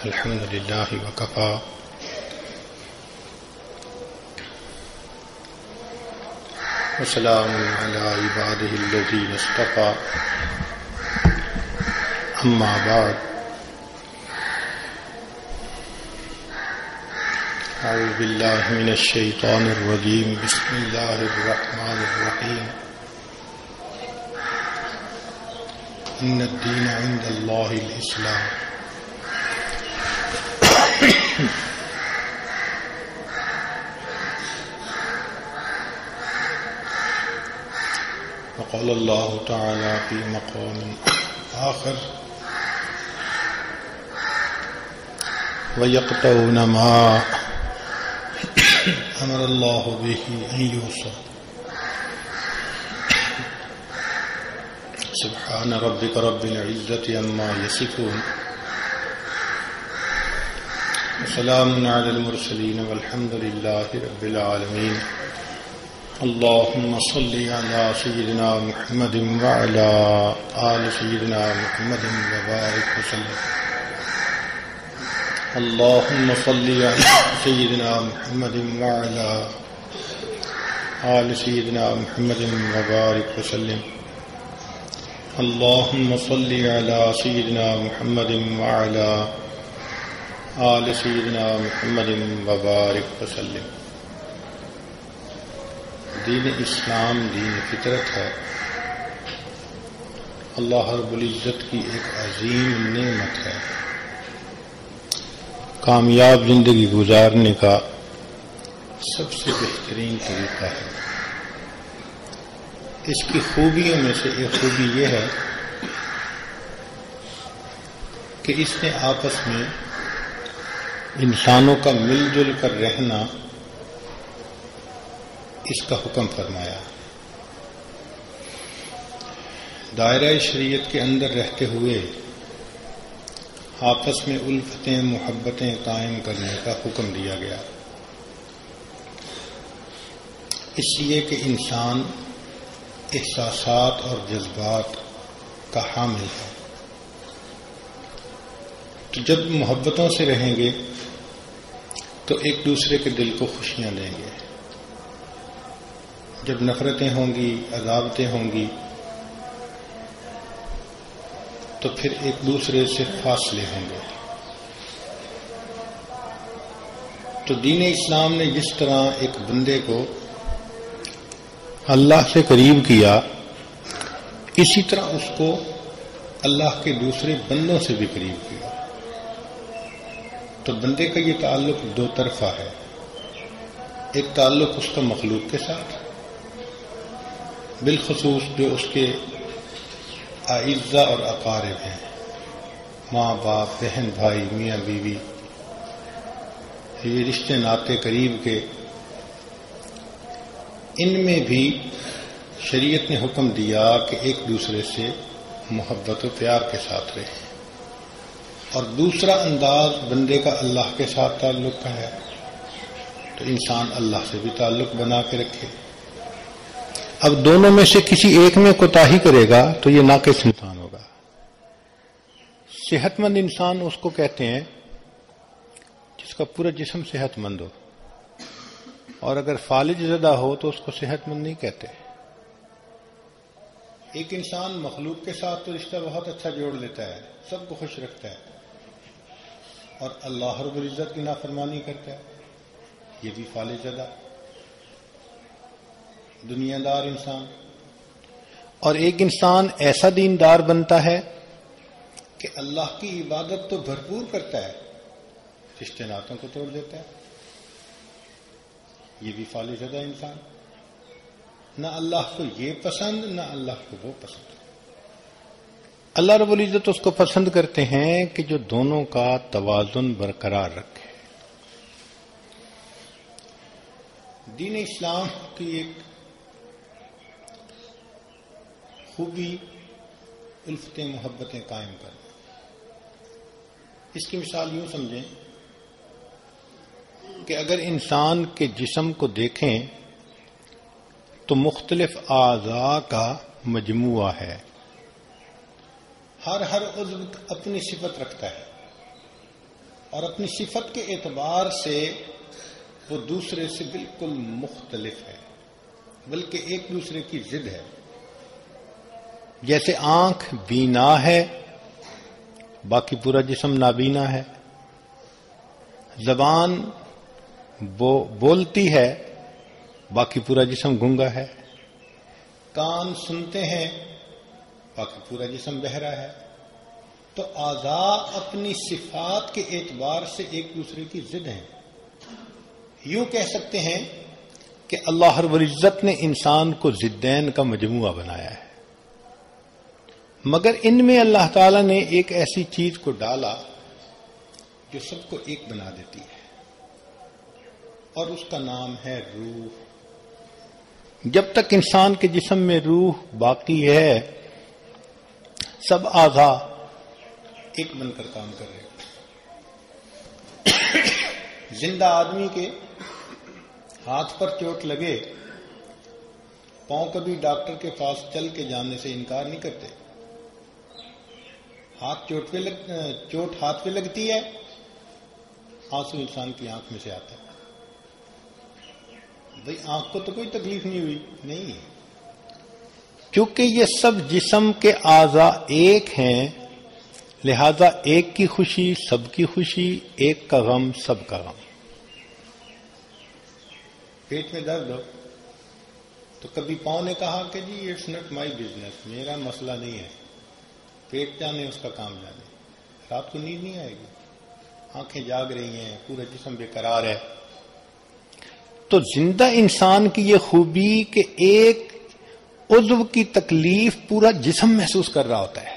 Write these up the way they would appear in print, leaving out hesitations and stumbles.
الحمد لله وكفى وسلام على عباده الذين اصطفى أما بعد أعوذ بالله من الشيطان الرجيم بسم الله الرحمن الرحيم إن الدين عند الله الإسلام وقال الله تعالى في مقام آخر ويقطعون ما أمر الله به أن يوصل سبحان ربك رب العزة عما يصفون وسلام على المرسلين والحمد لله رب العالمين اللهم صل على سيدنا محمد وعلى آل سيدنا محمد وبارك وسلم اللهم صل على سيدنا محمد وعلى آل سيدنا محمد وبارك وسلم اللهم صل على سيدنا محمد وعلى آل سيدنا محمد وبارك وسلم. دین اسلام دین فطرت ہے. اللہ رب العزت کی ایک عظیم نعمت ہے. کامیاب زندگی گزارنے کا سب سے بہترین طریقہ ہے. اس کی خوبیوں میں سے ایک خوبی یہ ہے کہ اس نے آپس میں انسانوں کا مل جل کر رہنا اس کا حکم فرمایا. دائرہ شریعت کے اندر رہتے ہوئے آپس میں الفتیں محبتیں قائم کرنے کا حکم دیا گیا، اس لیے کہ انسان احساسات اور جذبات کا حامل ہے. تو جب محبتوں سے رہیں گے تو ایک دوسرے کے دل کو خوشیاں دیں گے. جب نفرتیں ہوں گی، عداوتیں ہوں گی، تو پھر ایک دوسرے سے فاصلے ہوں گے. تو دین اسلام نے جس طرح ایک بندے کو اللہ سے قریب کیا، اسی طرح اس کو اللہ کے دوسرے بندوں سے بھی قریب کیا. تو بندے کا یہ تعلق دو طرفہ ہے. ایک تعلق اس کا مخلوق کے ساتھ، بالخصوص جو اس کے اعزاء اور اقارب ہیں، ماں باپ، بہن بھائی، میاں بیوی، یہ رشتے ناطے قریب کے، ان میں بھی شریعت نے حکم دیا کہ ایک دوسرے سے محبت و پیار کے ساتھ رہیں. اور دوسرا انداز بندے کا اللہ کے ساتھ تعلق کا ہے، تو انسان اللہ سے بھی تعلق بنا کے رکھے. اب دونوں میں سے کسی ایک میں کوتاہی کرے گا تو یہ ناقص انسان ہوگا. صحت مند انسان اس کو کہتے ہیں جس کا پورا جسم صحت مند ہو، اور اگر فالج زدہ ہو تو اس کو صحت مند نہیں کہتے. ایک انسان مخلوق کے ساتھ تو رشتہ بہت اچھا جوڑ لیتا ہے، سب کو خوش رکھتا ہے، اور اللہ رب العزت کی نافرمانی کرتا ہے، یہ بھی فالج زدہ دنیا دار انسان. اور ایک انسان ایسا دیندار بنتا ہے کہ اللہ کی عبادت تو بھرپور کرتا ہے، رشتے ناتوں کو توڑ دیتا ہے، یہ بھی فالج زدہ انسان. نہ اللہ کو یہ پسند، نہ اللہ کو وہ پسند. اللہ رب العزت اس کو پسند کرتے ہیں کہ جو دونوں کا توازن برقرار رکھے. دین اسلام کی ایک خوبی الفتیں محبتیں قائم کرنا. اس کی مثال یوں سمجھیں کہ اگر انسان کے جسم کو دیکھیں تو مختلف اعضاء کا مجموعہ ہے. ہر عضو اپنی صفت رکھتا ہے. اور اپنی صفت کے اعتبار سے وہ دوسرے سے بالکل مختلف ہے، بلکہ ایک دوسرے کی ضد ہے۔ جیسے آنکھ بینا ہے، باقی پورا جسم نابینا ہے، زبان بولتی ہے، باقی پورا جسم گونگا ہے، کان سنتے ہیں، باقی پورا جسم بہرا ہے۔ تو اعضاء اپنی صفات کے اعتبار سے ایک دوسرے کی ضد ہیں۔ یوں کہہ سکتے ہیں کہ اللہ رب العزت نے انسان کو ضدین کا مجموعہ بنایا ہے، مگر ان میں اللہ تعالی نے ایک ایسی چیز کو ڈالا جو سب کو ایک بنا دیتی ہے، اور اس کا نام ہے روح۔ جب تک انسان کے جسم میں روح باقی ہے، سب اعضاء ایک بن کر کام کر رہے ہیں۔ زندہ آدمی کے ہاتھ پر چوٹ لگے، پاؤں کبھی ڈاکٹر کے پاس چل کے جانے سے انکار نہیں کرتے۔ چوٹ ہاتھ پہ لگتی ہے، آنسو انسان کی آنکھ میں سے آتا ہے۔ بھئی آنکھ کو تو کوئی تکلیف نہیں ہوئی، نہیں، کیونکہ یہ سب جسم کے اعضاء ایک ہیں، لہذا ایک کی خوشی سب کی خوشی، ایک کا غم سب کا غم۔ پیٹ میں درد ہو تو کبھی پاؤں نے کہا کہ جی اٹس ناٹ مائی بزنس، میرا مسئلہ نہیں ہے، پیٹ جانے اس کا کام جانے۔ رات کو نیند نہیں آئے گی، آنکھیں جاگ رہی ہیں، پورا جسم بے قرار ہے۔ تو زندہ انسان کی یہ خوبی کہ ایک عضو کی تکلیف پورا جسم محسوس کر رہا ہوتا ہے،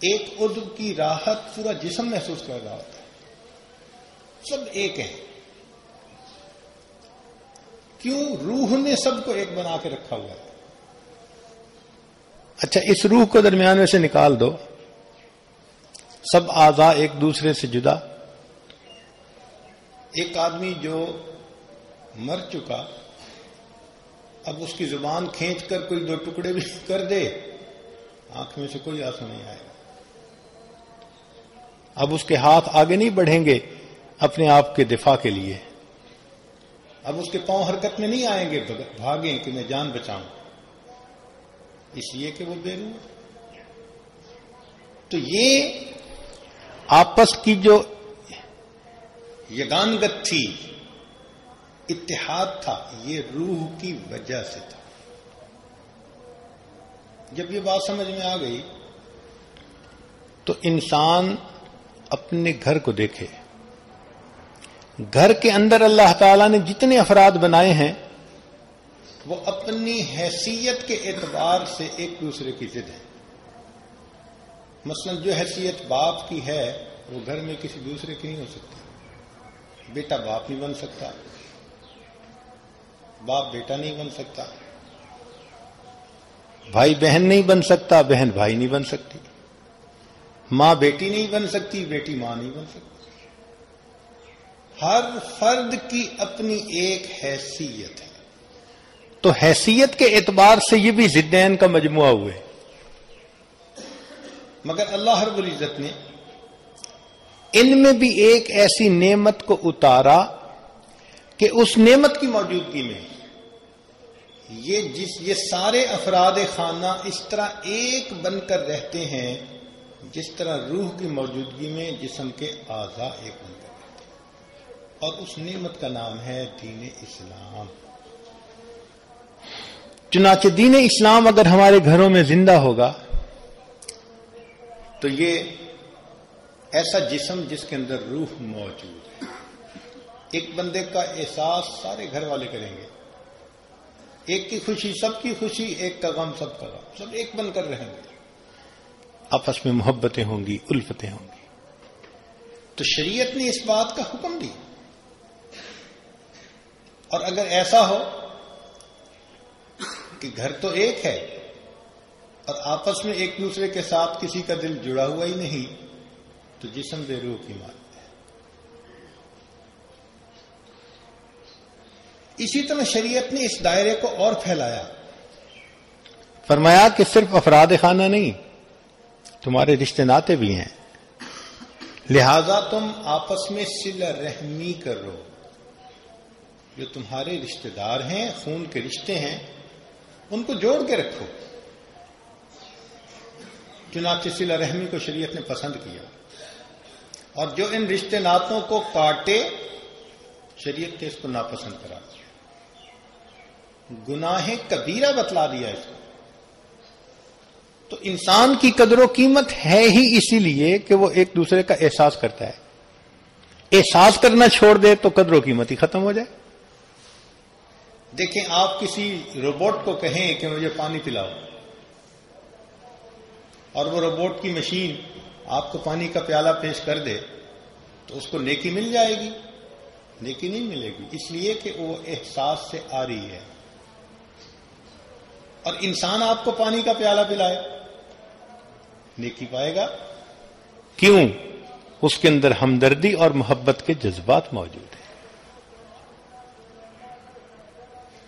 ایک عضو کی راحت پورا جسم محسوس کر رہا ہوتا ہے، سب ایک ہیں۔ کیوں؟ روح نے سب کو ایک بنا کے رکھا ہوا ہے۔ اچھا، اس روح کو درمیان میں سے نکال دو، سب اعضاء ایک دوسرے سے جدا۔ ایک آدمی جو مر چکا، اب اس کی زبان کھینچ کر کوئی دو ٹکڑے بھی کر دے، آنکھ میں سے کوئی آنسو نہیں آئے گا۔ اب اس کے ہاتھ آگے نہیں بڑھیں گے اپنے آپ کے دفاع کے لیے، اب اس کے پاؤں حرکت میں نہیں آئیں گے بھاگیں کہ میں جان بچاؤں، اس لیے کہ وہ بے روح۔ تو یہ آپس کی جو یگانگت تھی، اتحاد تھا، یہ روح کی وجہ سے تھا۔ جب یہ بات سمجھ میں آ گئی تو انسان اپنے گھر کو دیکھے، گھر کے اندر اللہ تعالیٰ نے جتنے افراد بنائے ہیں وہ اپنی حیثیت کے اعتبار سے ایک دوسرے کی ضد ہیں۔ مثلا جو حیثیت باپ کی ہے وہ گھر میں کسی دوسرے کی نہیں ہو سکتی۔ بیٹا باپ نہیں بن سکتا، باپ بیٹا نہیں بن سکتا، بھائی بہن نہیں بن سکتا، بہن بھائی نہیں بن سکتی، ماں بیٹی نہیں بن سکتی، بیٹی ماں نہیں بن سکتی۔ ہر فرد کی اپنی ایک حیثیت ہے، تو حیثیت کے اعتبار سے یہ بھی ضدین کا مجموعہ ہوئے۔ مگر اللہ رب العزت نے ان میں بھی ایک ایسی نعمت کو اتارا کہ اس نعمت کی موجودگی میں یہ سارے افراد خانہ اس طرح ایک بن کر رہتے ہیں جس طرح روح کی موجودگی میں جسم کے اعضاء ایک بن کر رہتے ہیں، اور اس نعمت کا نام ہے دین اسلام۔ چنانچہ دین اسلام اگر ہمارے گھروں میں زندہ ہوگا تو یہ ایسا جسم جس کے اندر روح موجود ہے، ایک بندے کا احساس سارے گھر والے کریں گے، ایک کی خوشی سب کی خوشی، ایک کا غم سب کا غم، سب ایک بن کر رہیں گے، آپس میں محبتیں ہوں گی، الفتیں ہوں گی۔ تو شریعت نے اس بات کا حکم دی، اور اگر ایسا ہو کہ گھر تو ایک ہے اور آپس میں ایک دوسرے کے ساتھ کسی کا دل جڑا ہوا ہی نہیں، تو جسم بے روح کی مانند ہے۔ اسی طرح شریعت نے اس دائرے کو اور پھیلایا، فرمایا کہ صرف افراد خانہ نہیں، تمہارے رشتے ناتے بھی ہیں، لہذا تم آپس میں صلہ رحمی کرو. جو تمہارے رشتہ دار ہیں، خون کے رشتے ہیں، ان کو جوڑ کے رکھو. چنانچہ صلہ رحمی کو شریعت نے پسند کیا، اور جو ان رشتے ناتوں کو کاٹے شریعت نے اس کو ناپسند کرا دیا. گناہ کبیرہ بتلا دیا اس کو. تو انسان کی قدر و قیمت ہے ہی اسی لیے کہ وہ ایک دوسرے کا احساس کرتا ہے. احساس کرنا چھوڑ دے تو قدر و قیمت ہی ختم ہو جائے. دیکھیں، آپ کسی روبوٹ کو کہیں کہ مجھے پانی پلاؤ، اور وہ روبوٹ کی مشین آپ کو پانی کا پیالہ پیش کر دے، تو اس کو نیکی مل جائے گی؟ نیکی نہیں ملے گی، اس لیے کہ وہ احساس سے آ رہی ہے. اور انسان آپ کو پانی کا پیالہ پلائے، نیکی پائے گا. کیوں؟ اس کے اندر ہمدردی اور محبت کے جذبات موجود ہیں.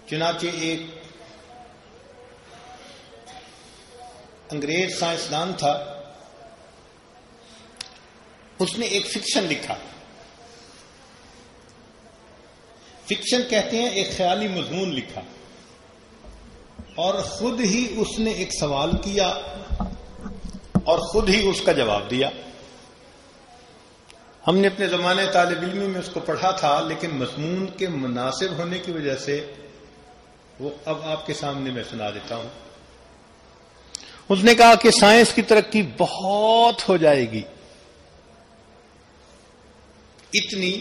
چنانچہ ایک انگریز سائنسدان تھا، اس نے ایک فکشن لکھا. فکشن کہتے ہیں ایک خیالی مضمون لکھا، اور خود ہی اس نے ایک سوال کیا اور خود ہی اس کا جواب دیا. ہم نے اپنے زمانے طالب علمی میں اس کو پڑھا تھا، لیکن مضمون کے مناسب ہونے کی وجہ سے وہ اب آپ کے سامنے میں سنا دیتا ہوں. اس نے کہا کہ سائنس کی ترقی بہت ہو جائے گی، اتنی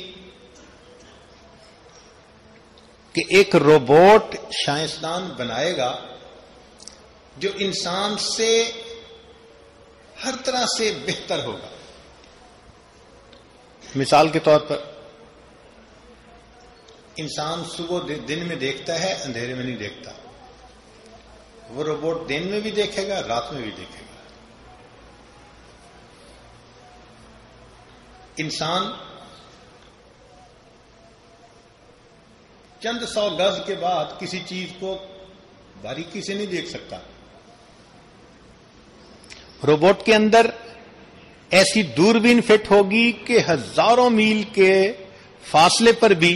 کہ ایک روبوٹ سائنسدان بنائے گا جو انسان سے ہر طرح سے بہتر ہوگا. مثال کے طور پر انسان صبح دن میں دیکھتا ہے، اندھیرے میں نہیں دیکھتا. وہ روبوٹ دن میں بھی دیکھے گا، رات میں بھی دیکھے گا. انسان چند 100 گز کے بعد کسی چیز کو باریکی سے نہیں دیکھ سکتا. روبوٹ کے اندر ایسی دوربین فٹ ہوگی کہ ہزاروں میل کے فاصلے پر بھی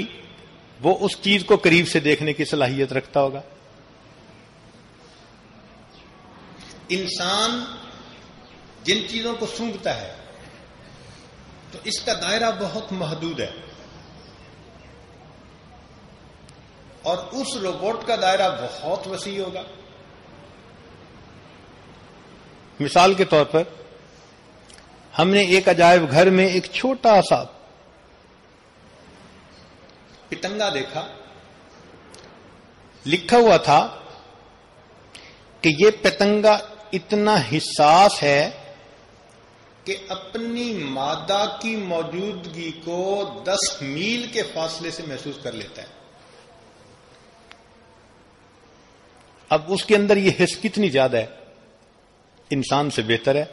وہ اس چیز کو قریب سے دیکھنے کی صلاحیت رکھتا ہوگا. انسان جن چیزوں کو سونگھتا ہے تو اس کا دائرہ بہت محدود ہے، اور اس روبوٹ کا دائرہ بہت وسیع ہوگا. مثال کے طور پر ہم نے ایک عجائب گھر میں ایک چھوٹا سا پتنگا دیکھا. لکھا ہوا تھا کہ یہ پتنگا اتنا حساس ہے کہ اپنی مادہ کی موجودگی کو 10 میل کے فاصلے سے محسوس کر لیتا ہے. اب اس کے اندر یہ حس کتنی زیادہ ہے، انسان سے بہتر ہے.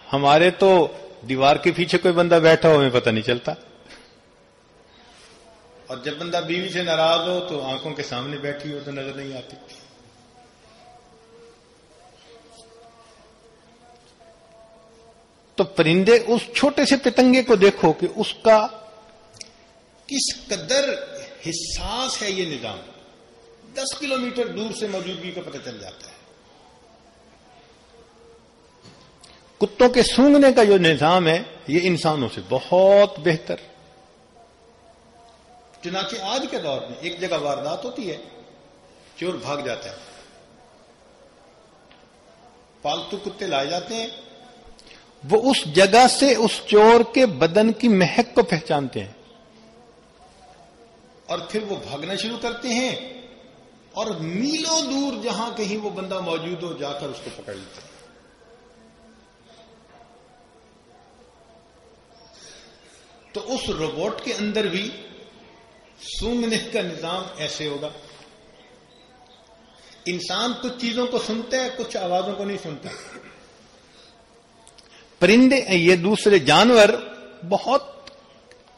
ہمارے تو دیوار کے پیچھے کوئی بندہ بیٹھا ہو ہمیں پتہ نہیں چلتا، اور جب بندہ بیوی سے ناراض ہو تو آنکھوں کے سامنے بیٹھی ہو تو نظر نہیں آتی. تو پرندے، اس چھوٹے سے پتنگے کو دیکھو کہ اس کا کس قدر حساس ہے یہ نظام. 10 کلومیٹر دور سے موجودگی کا پتہ چل جاتا ہے. کتوں کے سونگھنے کا جو نظام ہے یہ انسانوں سے بہت بہتر. چنانچہ آج کے دور میں ایک جگہ واردات ہوتی ہے، چور بھاگ جاتا ہے، پالتو کتے لائے جاتے ہیں، وہ اس جگہ سے اس چور کے بدن کی مہک کو پہچانتے ہیں، اور پھر وہ بھاگنا شروع کرتے ہیں، اور میلوں دور جہاں کہیں وہ بندہ موجود ہو جا کر اس کو پکڑ لیتے ہیں. تو اس روبوٹ کے اندر بھی سونگھنے کا نظام ایسے ہوگا. انسان کچھ چیزوں کو سنتا ہے، کچھ آوازوں کو نہیں سنتا. پرندے، یہ دوسرے جانور بہت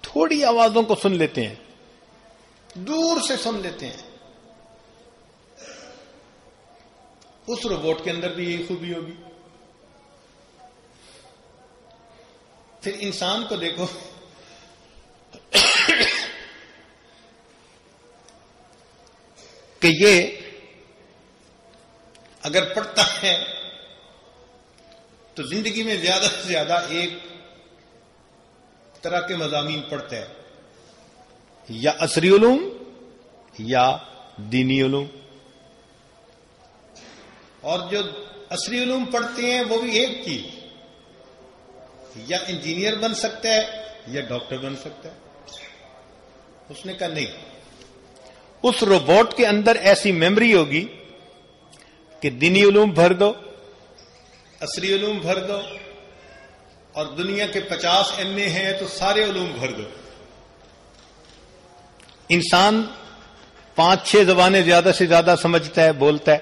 تھوڑی آوازوں کو سن لیتے ہیں، دور سے سن لیتے ہیں. اس روبوٹ کے اندر بھی یہی خوبی ہوگی. پھر انسان کو دیکھو کہ یہ اگر پڑھتا ہے تو زندگی میں زیادہ سے زیادہ ایک طرح کے مضامین پڑھتا ہے، یا عصری علوم یا دینی علوم. اور جو عصری علوم پڑھتے ہیں وہ بھی ایک چیز، یا انجینئر بن سکتا ہے یا ڈاکٹر بن سکتا ہے. اس نے کہا نہیں، اس روبوٹ کے اندر ایسی میموری ہوگی کہ دینی علوم بھر دو، عصری علوم بھر دو، اور دنیا کے 50 MA ہیں تو سارے علوم بھر دو. انسان 5-6 زبانیں زیادہ سے زیادہ سمجھتا ہے، بولتا ہے.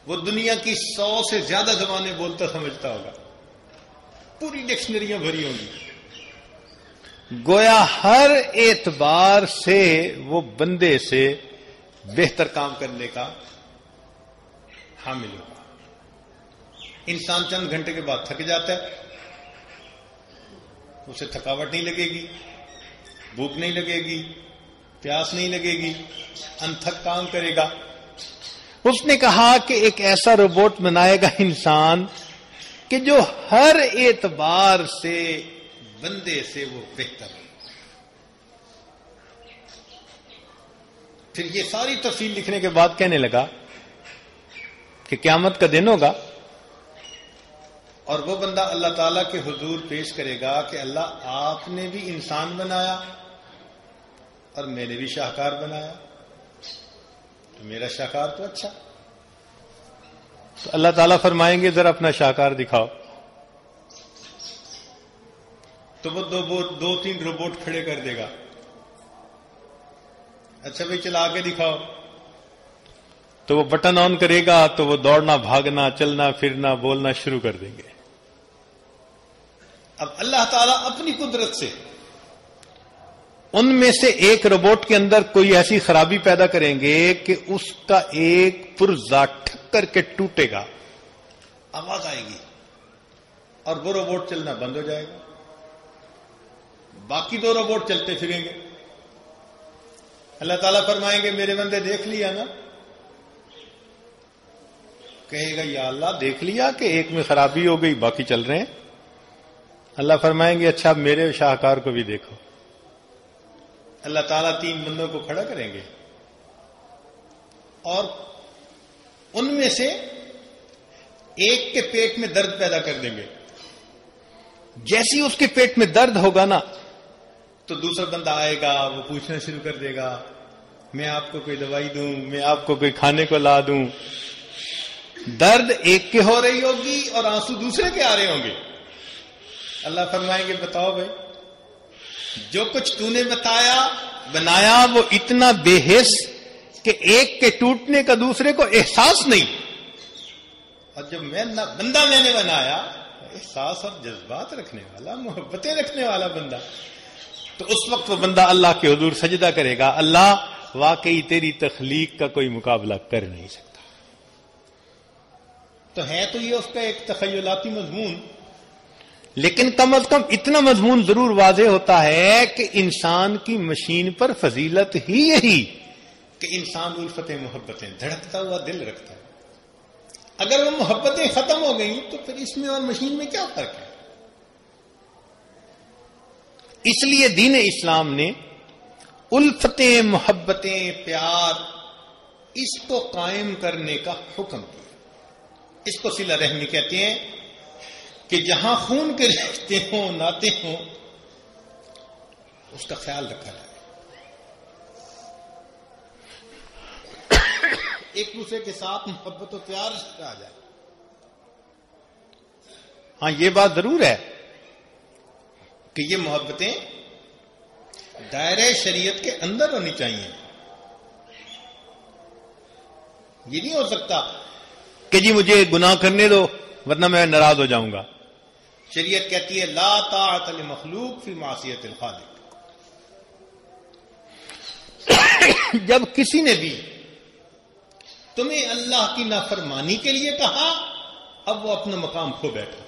وہ دنیا کی 100 سے زیادہ زبانیں بولتا سمجھتا ہوگا، پوری ڈکشنریاں بھری ہوں گی. گویا ہر اعتبار سے وہ بندے سے بہتر کام کرنے کا حامل ہوگا. انسان چند گھنٹے کے بعد تھک جاتا ہے، اسے تھکاوٹ نہیں لگے گی، بھوک نہیں لگے گی، پیاس نہیں لگے گی، انتھک کام کرے گا. اس نے کہا کہ ایک ایسا روبوٹ بنائے گا انسان کہ جو ہر اعتبار سے بندے سے وہ بہتر ہے. پھر یہ ساری تفصیل لکھنے کے بعد کہنے لگا کہ قیامت کا دن ہوگا اور وہ بندہ اللہ تعالیٰ کے حضور پیش کرے گا کہ اللہ آپ نے بھی انسان بنایا اور میں نے بھی شاہکار بنایا، تو میرا شاہکار تو اچھا. تو اللہ تعالیٰ فرمائیں گے ذرا اپنا شاہکار دکھاؤ. تو وہ 2-3 روبوٹ کھڑے کر دے گا. اچھا بھائی چلا کے دکھاؤ. تو وہ بٹن آن کرے گا تو وہ دوڑنا، بھاگنا، چلنا، پھرنا، بولنا شروع کر دیں گے. اب اللہ تعالیٰ اپنی قدرت سے ان میں سے ایک روبوٹ کے اندر کوئی ایسی خرابی پیدا کریں گے کہ اس کا ایک پرزا ٹھک کر کے ٹوٹے گا، آواز آئے گی اور وہ روبوٹ چلنا بند ہو جائے گا. باقی 2 روبوٹ چلتے پھریں گے. اللہ تعالیٰ فرمائیں گے میرے بندے دیکھ لیا نا؟ کہے گا یا اللہ دیکھ لیا کہ ایک میں خرابی ہو گئی، باقی چل رہے ہیں. اللہ فرمائیں گے اچھا میرے شاہکار کو بھی دیکھو. اللہ تعالیٰ 3 بندوں کو کھڑا کریں گے اور ان میں سے ایک کے پیٹ میں درد پیدا کر دیں گے. جیسی اس کے پیٹ میں درد ہوگا نا تو دوسرا بندہ آئے گا، وہ پوچھنا شروع کر دے گا میں آپ کو کوئی دوائی دوں، میں آپ کو کوئی کھانے کو لا دوں. درد ایک کے ہو رہی ہوگی اور آنسو دوسرے کے آ رہے ہوں گے. اللہ فرمائیں گے بتاؤ بھائی جو کچھ تو نے بنایا وہ اتنا بے حس کہ ایک کے ٹوٹنے کا دوسرے کو احساس نہیں، اور جب بندہ میں نے بنایا احساس اور جذبات رکھنے والا، محبتیں رکھنے والا بندہ، تو اس وقت وہ بندہ اللہ کے حضور سجدہ کرے گا اللہ واقعی تیری تخلیق کا کوئی مقابلہ کر نہیں سکتا. تو ہے تو یہ اس کا ایک تخیلاتی مضمون، لیکن کم از کم اتنا مضمون ضرور واضح ہوتا ہے کہ انسان کی مشین پر فضیلت ہی یہی کہ انسان الفتیں محبتیں دھڑکتا ہوا دل رکھتا ہے. اگر وہ محبتیں ختم ہو گئیں تو پھر اس میں اور مشین میں کیا فرق ہے؟ اس لیے دین اسلام نے الفتیں، محبتیں، پیار اس کو قائم کرنے کا حکم دیا. اس کو صلہ رحمی کہتے ہیں کہ جہاں خون کے رشتے ہوں، ناطے ہوں، اس کا خیال رکھا جائے، ایک دوسرے کے ساتھ محبت و پیار سے آ جائے. ہاں یہ بات ضرور ہے کہ یہ محبتیں دائرہ شریعت کے اندر ہونی چاہیے. یہ نہیں ہو سکتا کہ جی مجھے گناہ کرنے دو ورنہ میں ناراض ہو جاؤں گا. شریعت کہتی ہے لا طاعت لمخلوق فی معصیت الخالق. جب کسی نے بھی تمہیں اللہ کی نافرمانی کے لیے کہا اب وہ اپنا مقام کھو بیٹھا.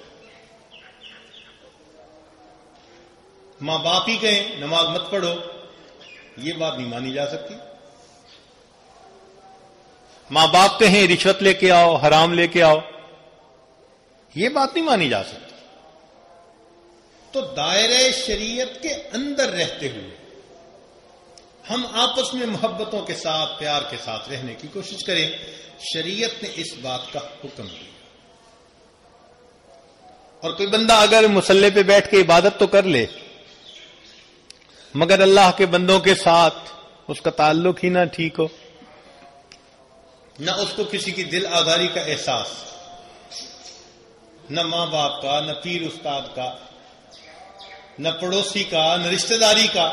ماں باپ ہی کہیں نماز مت پڑھو، یہ بات نہیں مانی جا سکتی. ماں باپ کہیں رشوت لے کے آؤ، حرام لے کے آؤ، یہ بات نہیں مانی جا سکتی. تو دائرہ شریعت کے اندر رہتے ہوئے ہم آپس میں محبتوں کے ساتھ، پیار کے ساتھ رہنے کی کوشش کریں. شریعت نے اس بات کا حکم دیا. اور کوئی بندہ اگر مصلی پہ بیٹھ کے عبادت تو کر لے، مگر اللہ کے بندوں کے ساتھ اس کا تعلق ہی نہ ٹھیک ہو، نہ اس کو کسی کی دل آزاری کا احساس، نہ ماں باپ کا، نہ پیر استاد کا، نہ پڑوسی کا، نہ رشتہ داری کا،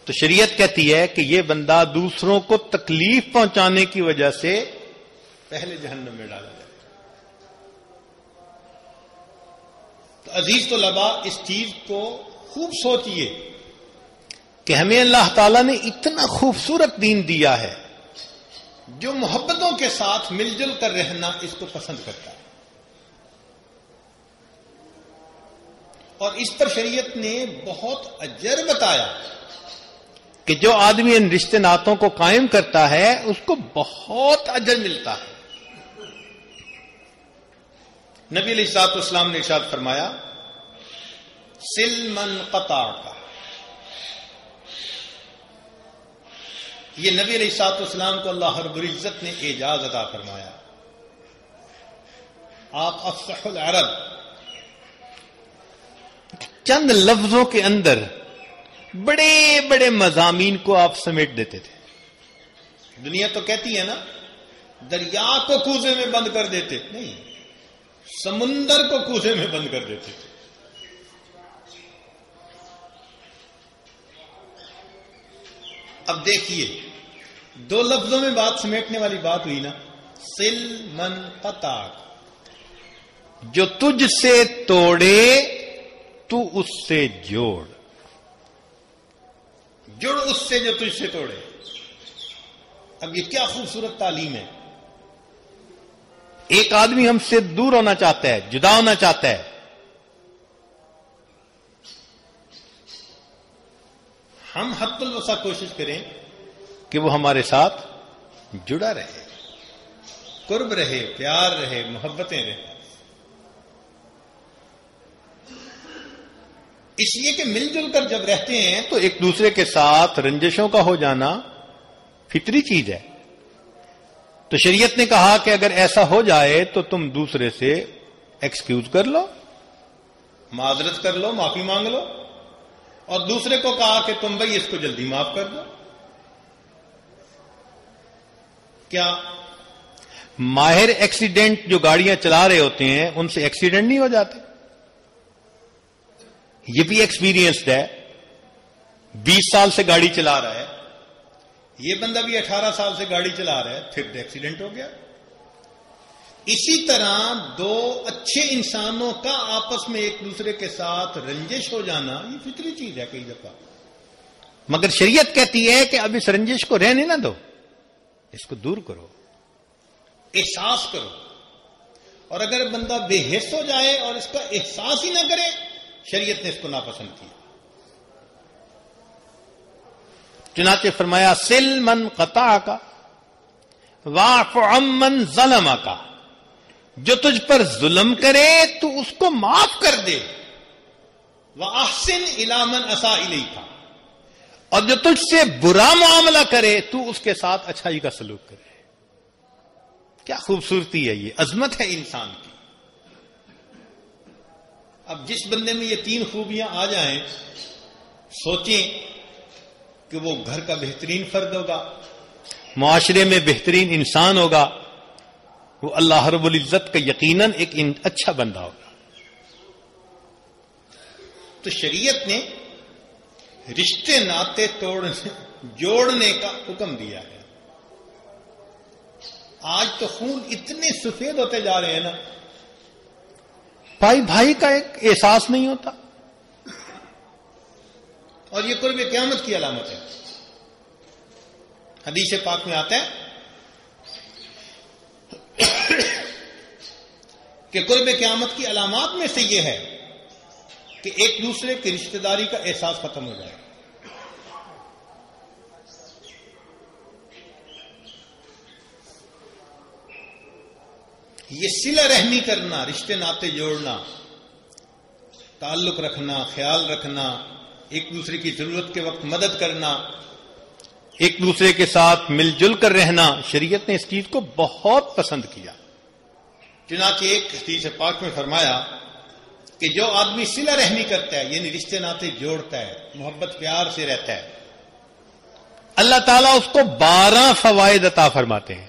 تو شریعت کہتی ہے کہ یہ بندہ دوسروں کو تکلیف پہنچانے کی وجہ سے پہلے جہنم میں ڈالا جائے. تو عزیز طلباء، اس چیز کو خوب سوچئے کہ ہمیں اللہ تعالیٰ نے اتنا خوبصورت دین دیا ہے جو محبتوں کے ساتھ مل جل کر رہنا اس کو پسند کرتا ہے. اور اس پر شریعت نے بہت اجر بتایا کہ جو آدمی ان رشتے ناتوں کو قائم کرتا ہے اس کو بہت اجر ملتا ہے. نبی علیہ الصلوۃ والسلام نے ارشاد فرمایا، سل من قطعک. یہ نبی علیہ الصلوۃ والسلام کو اللہ رب العزت نے اعزاز عطا فرمایا. آپ افصح العرب، چند لفظوں کے اندر بڑے بڑے مضامین کو آپ سمیٹ دیتے تھے. دنیا تو کہتی ہے نا دریا کو کوزے میں بند کر دیتے، نہیں، سمندر کو کوزے میں بند کر دیتے تھے. اب دیکھیے، دو لفظوں میں بات سمیٹنے والی بات ہوئی نا. سل من قطعک، جو تجھ سے توڑے تو اس سے جوڑ، جڑ اس سے جو تجھ سے توڑے. اب یہ کیا خوبصورت تعلیم ہے. ایک آدمی ہم سے دور ہونا چاہتا ہے، جدا ہونا چاہتا ہے، ہم حد الوسع کوشش کریں کہ وہ ہمارے ساتھ جڑا رہے، قرب رہے، پیار رہے، محبتیں رہیں. اس لیے کہ مل جل کر جب رہتے ہیں تو ایک دوسرے کے ساتھ رنجشوں کا ہو جانا فطری چیز ہے. تو شریعت نے کہا کہ اگر ایسا ہو جائے تو تم دوسرے سے ایکسکیوز کر لو، معذرت کر لو، معافی مانگ لو، اور دوسرے کو کہا کہ تم بھائی اس کو جلدی معاف کر دو. کیا ماہر ایکسیڈنٹ جو گاڑیاں چلا رہے ہوتے ہیں ان سے ایکسیڈنٹ نہیں ہو جاتے؟ یہ بھی ایکسپیرینسڈ ہے، 20 سال سے گاڑی چلا رہا ہے، یہ بندہ بھی 18 سال سے گاڑی چلا رہا ہے، پھر ایکسیڈنٹ ہو گیا. اسی طرح دو اچھے انسانوں کا آپس میں ایک دوسرے کے ساتھ رنجش ہو جانا یہ فطری چیز ہے کئی دفعہ. مگر شریعت کہتی ہے کہ اب اس رنجش کو رہنے نہ دو، اس کو دور کرو، احساس کرو. اور اگر بندہ بے حس ہو جائے اور اس کا احساس ہی نہ کرے، شریعت نے اس کو ناپسند کیا. چنانچہ فرمایا سل من قطعک واعف عمن ظلمک، جو تجھ پر ظلم کرے تو اس کو معاف کر دے. واحسن الی من اساء الیک، اور جو تجھ سے برا معاملہ کرے تو اس کے ساتھ اچھائی کا سلوک کرے. کیا خوبصورتی ہے، یہ عظمت ہے انسان کی. اب جس بندے میں یہ 3 خوبیاں آ جائیں، سوچیں کہ وہ گھر کا بہترین فرد ہوگا، معاشرے میں بہترین انسان ہوگا، وہ اللہ رب العزت کا یقیناً ایک اچھا بندہ ہوگا. تو شریعت نے رشتے ناطے جوڑنے کا حکم دیا ہے. آج تو خون اتنے سفید ہوتے جا رہے ہیں نا، بھائی بھائی کا ایک احساس نہیں ہوتا. اور یہ قرب قیامت کی علامت ہے. حدیث پاک میں آتا ہے کہ قرب قیامت کی علامات میں سے یہ ہے کہ ایک دوسرے کی رشتہ داری کا احساس ختم ہو جائے. یہ صلہ رحمی کرنا، رشتے ناطے جوڑنا، تعلق رکھنا، خیال رکھنا، ایک دوسرے کی ضرورت کے وقت مدد کرنا، ایک دوسرے کے ساتھ مل جل کر رہنا، شریعت نے اس چیز کو بہت پسند کیا. چنانچہ ایک حدیث پاک میں فرمایا کہ جو آدمی صلہ رحمی کرتا ہے، یعنی رشتے ناطے جوڑتا ہے، محبت پیار سے رہتا ہے، اللہ تعالیٰ اس کو 12 فوائد عطا فرماتے ہیں.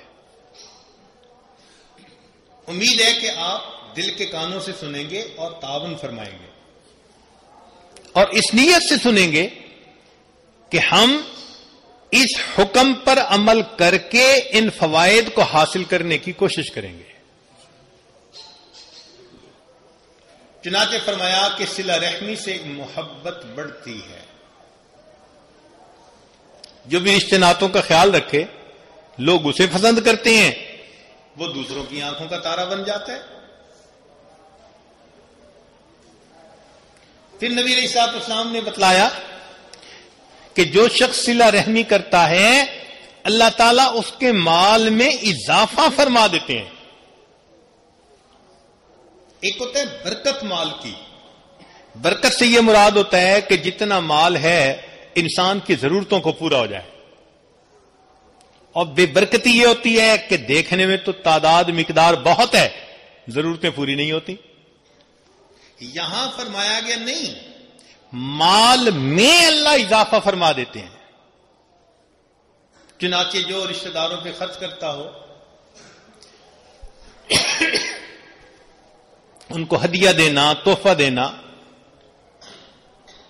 امید ہے کہ آپ دل کے کانوں سے سنیں گے اور تعاون فرمائیں گے، اور اس نیت سے سنیں گے کہ ہم اس حکم پر عمل کر کے ان فوائد کو حاصل کرنے کی کوشش کریں گے. چنانچہ فرمایا کہ صلہ رحمی سے محبت بڑھتی ہے. جو بھی رشتے ناتوں کا خیال رکھے، لوگ اسے پسند کرتے ہیں، وہ دوسروں کی آنکھوں کا تارا بن جاتا ہے. پھر نبی علیہ الصلوۃ والسلام نے بتلایا کہ جو شخص صلہ رحمی کرتا ہے، اللہ تعالیٰ اس کے مال میں اضافہ فرما دیتے ہیں. ایک ہوتا ہے برکت مال کی. برکت سے یہ مراد ہوتا ہے کہ جتنا مال ہے انسان کی ضرورتوں کو پورا ہو جائے، اور بے برکتی یہ ہوتی ہے کہ دیکھنے میں تو تعداد مقدار بہت ہے، ضرورتیں پوری نہیں ہوتی. یہاں فرمایا گیا نہیں، مال میں اللہ اضافہ فرما دیتے ہیں. چنانچہ جو رشتہ داروں پہ خرچ کرتا ہو، ان کو ہدیہ دینا، تحفہ دینا،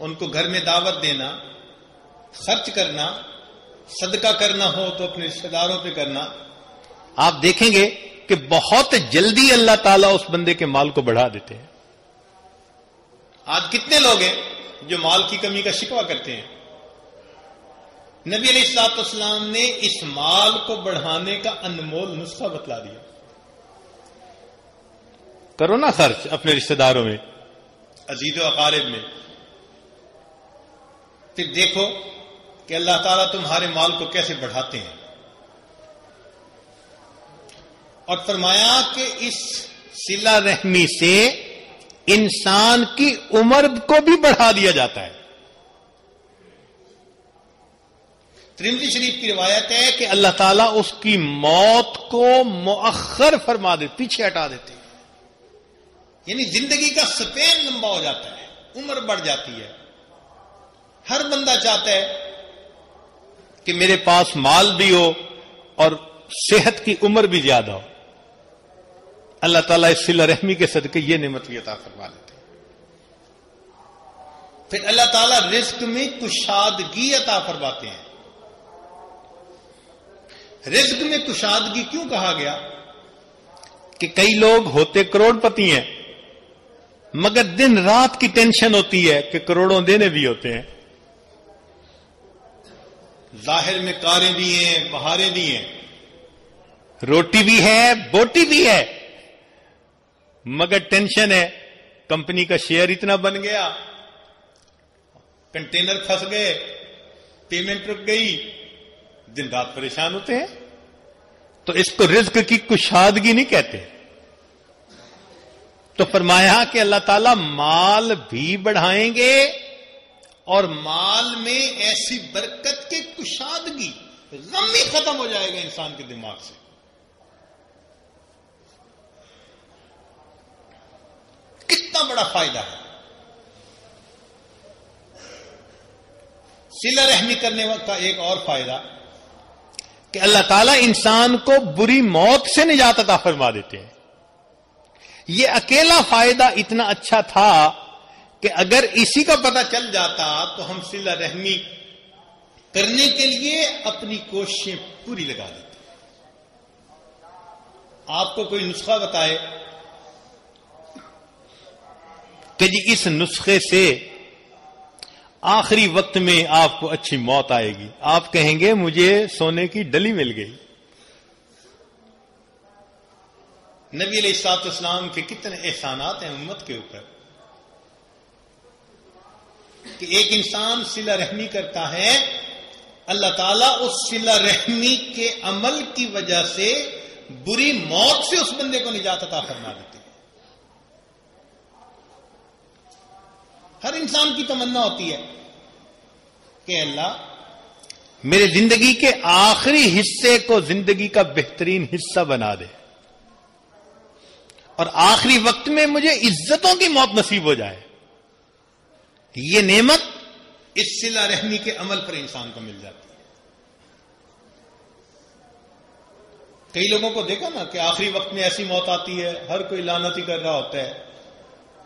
ان کو گھر میں دعوت دینا، خرچ کرنا، صدقہ کرنا ہو تو اپنے رشتہ داروں پہ کرنا، آپ دیکھیں گے کہ بہت جلدی اللہ تعالیٰ اس بندے کے مال کو بڑھا دیتے ہیں. آج کتنے لوگ ہیں جو مال کی کمی کا شکوہ کرتے ہیں؟ نبی علیہ الصلوۃ والسلام نے اس مال کو بڑھانے کا انمول نسخہ بتلا دیا. کرو نا خرچ اپنے رشتہ داروں میں، عزیز و اقارب میں، پھر دیکھو کہ اللہ تعالیٰ تمہارے مال کو کیسے بڑھاتے ہیں. اور فرمایا کہ اس صلہ رحمی سے انسان کی عمر کو بھی بڑھا دیا جاتا ہے. ترمذی شریف کی روایت ہے کہ اللہ تعالیٰ اس کی موت کو مؤخر فرما دے، پیچھے ہٹا دیتے ہیں. یعنی زندگی کا سپین لمبا ہو جاتا ہے، عمر بڑھ جاتی ہے. ہر بندہ چاہتا ہے کہ میرے پاس مال بھی ہو اور صحت کی عمر بھی زیادہ ہو. اللہ تعالیٰ اس صلہ رحمی کے صدقے یہ نعمت بھی عطا فرما لیتے ہیں. پھر اللہ تعالیٰ رزق میں کشادگی عطا فرماتے ہیں. رزق میں کشادگی کیوں کہا گیا؟ کہ کئی لوگ ہوتے کروڑ پتی ہیں، مگر دن رات کی ٹینشن ہوتی ہے کہ کروڑوں دینے بھی ہوتے ہیں. ظاہر میں کاریں بھی ہیں، بہاریں بھی ہیں، روٹی بھی ہے، بوٹی بھی ہے، مگر ٹینشن ہے کمپنی کا شیئر اتنا بن گیا، کنٹینر پھنس گئے، پیمنٹ رک گئی، دن رات پریشان ہوتے ہیں. تو اس کو رزق کی کشادگی نہیں کہتے. تو فرمایا کہ اللہ تعالیٰ مال بھی بڑھائیں گے اور مال میں ایسی برکت کے کشادگی، غم ہی ختم ہو جائے گا انسان کے دماغ سے. کتنا بڑا فائدہ ہے. صلہ رحمی کرنے کا ایک اور فائدہ کہ اللہ تعالیٰ انسان کو بری موت سے نجات عطا فرما دیتے ہیں. یہ اکیلا فائدہ اتنا اچھا تھا کہ اگر اسی کا پتہ چل جاتا تو ہم صلہ رحمی کرنے کے لیے اپنی کوششیں پوری لگا دیتے. آپ کو کوئی نسخہ بتائے کہ جی اس نسخے سے آخری وقت میں آپ کو اچھی موت آئے گی، آپ کہیں گے مجھے سونے کی ڈلی مل گئی. نبی علیہ الصلوۃ والسلام کے کتنے احسانات ہیں امت کے اوپر. کہ ایک انسان صلہ رحمی کرتا ہے، اللہ تعالیٰ اس صلہ رحمی کے عمل کی وجہ سے بری موت سے اس بندے کو نجات عطا فرما دیتے ہیں۔ ہر انسان کی تمنا ہوتی ہے کہ اللہ میرے زندگی کے آخری حصے کو زندگی کا بہترین حصہ بنا دے اور آخری وقت میں مجھے عزتوں کی موت نصیب ہو جائے۔ یہ نعمت اس صلہ رحمی کے عمل پر انسان کو مل جاتی ہے۔ کئی لوگوں کو دیکھا نا کہ آخری وقت میں ایسی موت آتی ہے، ہر کوئی لعنت ہی کر رہا ہوتا ہے،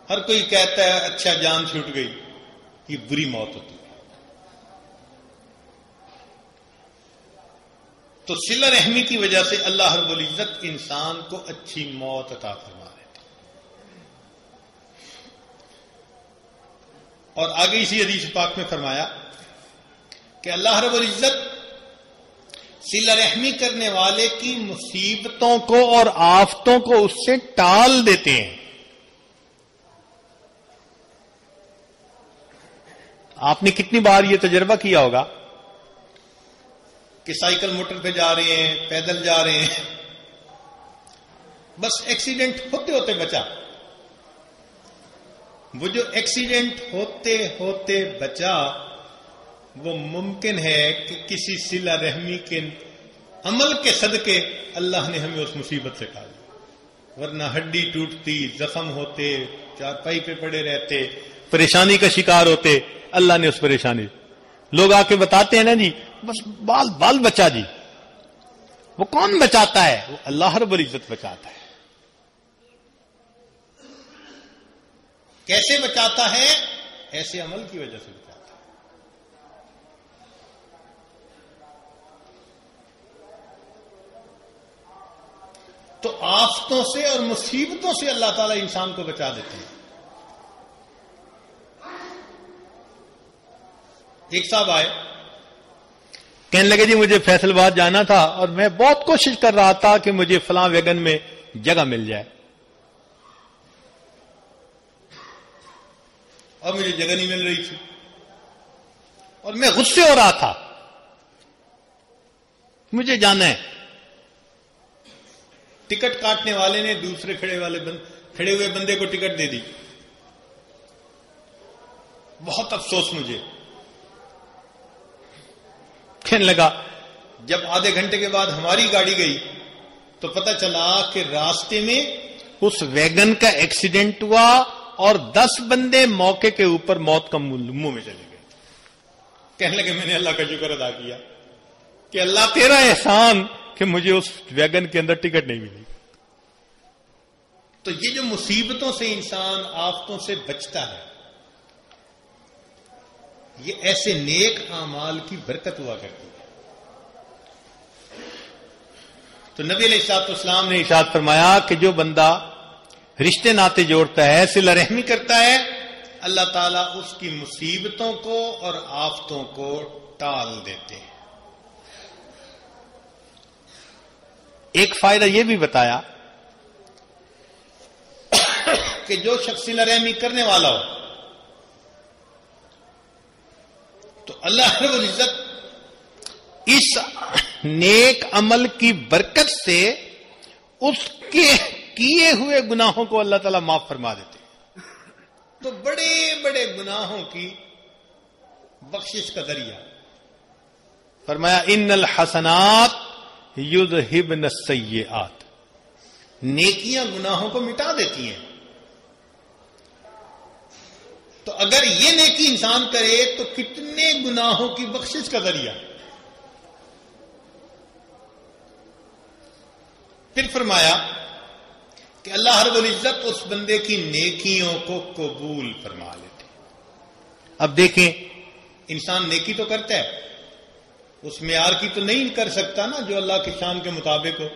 ہر کوئی کہتا ہے اچھا جان چھوٹ گئی۔ یہ بری موت ہوتی ہے۔ تو صلہ رحمی کی وجہ سے اللہ رب العزت انسان کو اچھی موت عطا فرما دیتا ہے۔ اور آگے اسی حدیث پاک میں فرمایا کہ اللہ رب العزت صلہ رحمی کرنے والے کی مصیبتوں کو اور آفتوں کو اس سے ٹال دیتے ہیں۔ آپ نے کتنی بار یہ تجربہ کیا ہوگا کہ سائیکل موٹر پہ جا رہے ہیں، پیدل جا رہے ہیں، بس ایکسیڈنٹ ہوتے ہوتے بچا۔ وہ جو ایکسیڈنٹ ہوتے ہوتے بچا وہ ممکن ہے کہ کسی صلہ رحمی کے عمل کے صدقے اللہ نے ہمیں اس مصیبت سے ٹال دیا، ورنہ ہڈی ٹوٹتی، زخم ہوتے، چارپائی پہ پڑے رہتے، پریشانی کا شکار ہوتے۔ اللہ نے اس پریشانی، لوگ آ کے بتاتے ہیں نا جی بس بال بچا جی، وہ کون بچاتا ہے؟ وہ اللہ رب العزت بچاتا ہے۔ کیسے بچاتا ہے؟ ایسے عمل کی وجہ سے بچاتا ہے۔ تو آفتوں سے اور مصیبتوں سے اللہ تعالیٰ انسان کو بچا دیتے ہیں۔ ایک صاحب آئے، کہنے لگے جی مجھے فیصل آباد جانا تھا اور میں بہت کوشش کر رہا تھا کہ مجھے فلاں ویگن میں جگہ مل جائے اور مجھے جگہ نہیں مل رہی تھی اور میں غصے ہو رہا تھا، مجھے جانا ہے۔ ٹکٹ کاٹنے والے نے دوسرے کھڑے ہوئے بندے کو ٹکٹ دے دی۔ بہت افسوس مجھے، کہنے لگا جب آدھے گھنٹے کے بعد ہماری گاڑی گئی تو پتہ چلا کہ راستے میں اس ویگن کا ایکسیڈنٹ ہوا اور 10 بندے موقع کے اوپر موت کا منہ میں چلے گئے۔ کہنے لگے میں نے اللہ کا شکر ادا کیا کہ اللہ تیرا احسان کہ مجھے اس ویگن کے اندر ٹکٹ نہیں ملی۔ تو یہ جو مصیبتوں سے انسان آفتوں سے بچتا ہے، یہ ایسے نیک اعمال کی برکت ہوا کرتی ہے۔ تو نبی علیہ الصلوۃ والسلام نے ارشاد فرمایا کہ جو بندہ رشتے ناطے جوڑتا ہے، صلہ رحمی کرتا ہے، اللہ تعالیٰ اس کی مصیبتوں کو اور آفتوں کو ٹال دیتے ہیں۔ ایک فائدہ یہ بھی بتایا کہ جو شخص صلہ رحمی کرنے والا ہو تو اللہ رب العزت اس نیک عمل کی برکت سے اس کے کیے ہوئے گناہوں کو اللہ تعالیٰ معاف فرما دیتے ہیں۔ تو بڑے بڑے گناہوں کی بخشش کا ذریعہ فرمایا ان الحسنات یذہبن السیئات، نیکیاں گناہوں کو مٹا دیتی ہیں۔ تو اگر یہ نیکی انسان کرے تو کتنے گناہوں کی بخشش کا ذریعہ۔ پھر فرمایا کہ اللہ رب العزت اس بندے کی نیکیوں کو قبول فرما لیتے۔ اب دیکھیں، انسان نیکی تو کرتا ہے، اس معیار کی تو نہیں کر سکتا نا جو اللہ کی شان کے مطابق ہو۔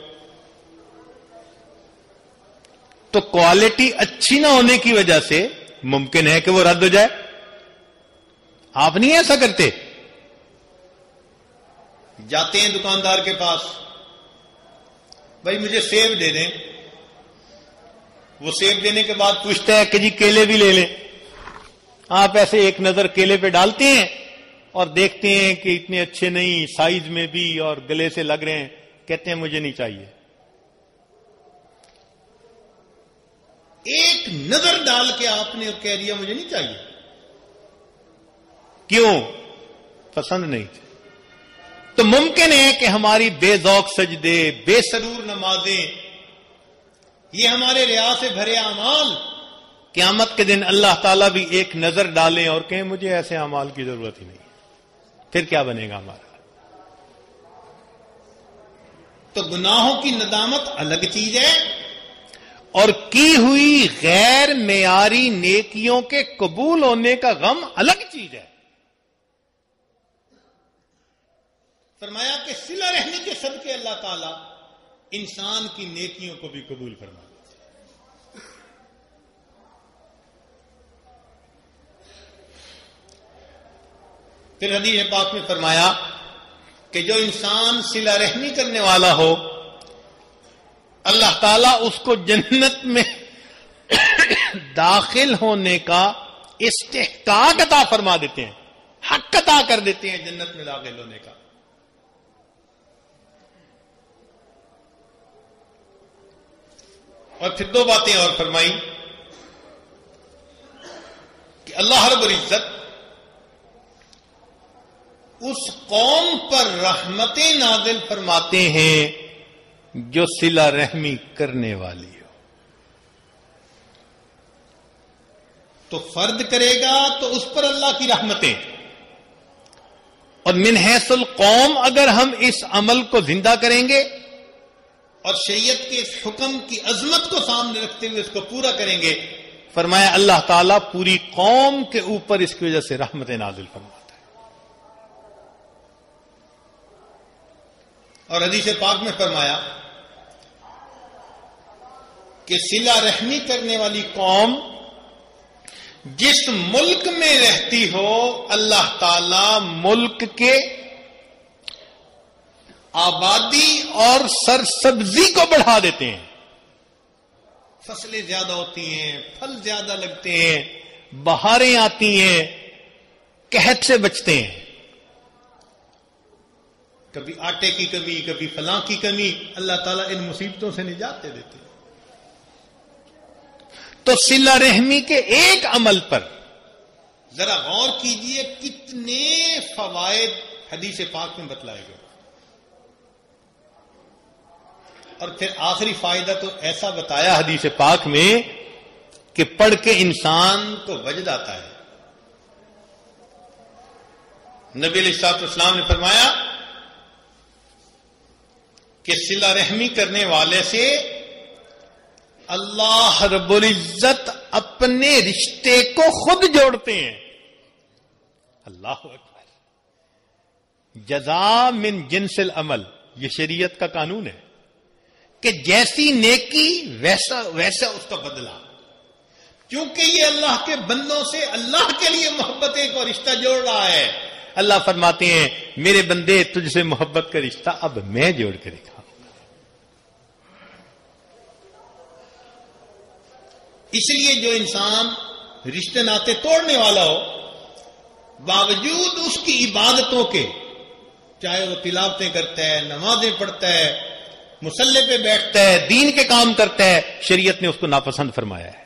تو کوالٹی اچھی نہ ہونے کی وجہ سے ممکن ہے کہ وہ رد ہو جائے۔ آپ نہیں ایسا کرتے؟ جاتے ہیں دکاندار کے پاس، بھائی مجھے سیب دے دیں، وہ سیب دینے کے بعد پوچھتا ہے کہ جی کیلے بھی لے لیں، آپ ایسے ایک نظر کیلے پہ ڈالتے ہیں اور دیکھتے ہیں کہ اتنے اچھے نہیں، سائز میں بھی اور گلے سے لگ رہے ہیں، کہتے ہیں مجھے نہیں چاہیے. ایک نظر ڈال کے آپ نے کہہ دیا مجھے نہیں چاہیے. کیوں؟ پسند نہیں تھے. تو ممکن ہے کہ ہماری بے ذوق سجدے، بے سرور نمازیں، یہ ہمارے ریا سے بھرے اعمال قیامت کے دن اللہ تعالیٰ بھی ایک نظر ڈالیں اور کہیں مجھے ایسے اعمال کی ضرورت ہی نہیں. پھر کیا بنے گا ہمارا؟ تو گناہوں کی ندامت الگ چیز ہے اور کی ہوئی غیر معیاری نیکیوں کے قبول ہونے کا غم الگ چیز ہے. فرمایا کہ صلہ رحمی کے صدقے اللہ تعالیٰ انسان کی نیکیوں کو بھی قبول فرما لیتے ہیں. پھر حدیث پاک میں فرمایا کہ جو انسان صلہ رحمی کرنے والا ہو اللہ تعالیٰ اس کو جنت میں داخل ہونے کا استحقاق عطا فرما دیتے ہیں، حق عطا کر دیتے ہیں جنت میں داخل ہونے کا. اور پھر دو باتیں اور فرمائی کہ اللہ رب العزت اس قوم پر رحمتیں نازل فرماتے ہیں جو صلہ رحمی کرنے والی ہو. تو فرد کرے گا تو اس پر اللہ کی رحمتیں، اور من حیث القوم اگر ہم اس عمل کو زندہ کریں گے اور شریعت کے اس حکم کی عظمت کو سامنے رکھتے ہوئے اس کو پورا کریں گے، فرمایا اللہ تعالیٰ پوری قوم کے اوپر اس کی وجہ سے رحمت نازل فرماتا ہے. اور حدیث پاک میں فرمایا کہ صلہ رحمی کرنے والی قوم جس ملک میں رہتی ہو اللہ تعالیٰ ملک کے آبادی اور سرسبزی کو بڑھا دیتے ہیں. فصلیں زیادہ ہوتی ہیں، پھل زیادہ لگتے ہیں، بہاریں آتی ہیں، قحط سے بچتے ہیں. کبھی آٹے کی کمی، کبھی فلاں کی کمی، اللہ تعالیٰ ان مصیبتوں سے نجات دے دیتے ہیں. تو صلہ رحمی کے ایک عمل پر ذرا غور کیجئے کتنے فوائد حدیث پاک میں بتلائے گئے. اور پھر آخری فائدہ تو ایسا بتایا حدیث پاک میں کہ پڑھ کے انسان کو وجد آتا ہے. نبی علیہ الصلوۃ والسلام نے فرمایا کہ صلہ رحمی کرنے والے سے اللہ رب العزت اپنے رشتے کو خود جوڑتے ہیں. اللہ اکبر. جزا من جنس العمل، یہ شریعت کا قانون ہے کہ جیسی نیکی ویسا اس کا بدلہ. کیونکہ یہ اللہ کے بندوں سے اللہ کے لیے محبت کا رشتہ جوڑ رہا ہے. اللہ فرماتے ہیں میرے بندے تجھ سے محبت کا رشتہ اب میں جوڑ کر دکھاؤں گا. اس لیے جو انسان رشتے ناطے توڑنے والا ہو باوجود اس کی عبادتوں کے، چاہے وہ تلاوتیں کرتا ہے، نمازیں پڑھتا ہے، مصلی پہ بیٹھتا ہے، دین کے کام کرتا ہے، شریعت نے اس کو ناپسند فرمایا ہے.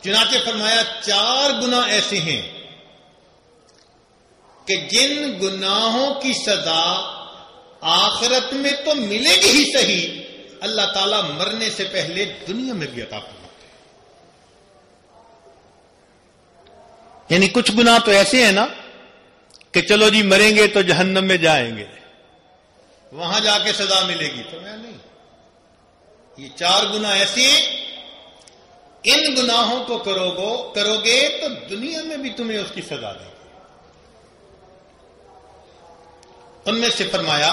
چنانچہ فرمایا 4 گناہ ایسے ہیں کہ جن گناہوں کی سزا آخرت میں تو ملے گی ہی صحیح، اللہ تعالیٰ مرنے سے پہلے دنیا میں بھی عطا فرماتے ہیں. یعنی کچھ گناہ تو ایسے ہیں نا کہ چلو جی مریں گے تو جہنم میں جائیں گے، وہاں جا کے سزا ملے گی. تو میں نہیں، یہ 4 گناہ ایسے ہیں ان گناہوں کو کرو گے تو دنیا میں بھی تمہیں اس کی سزا دے گی. ان میں سے فرمایا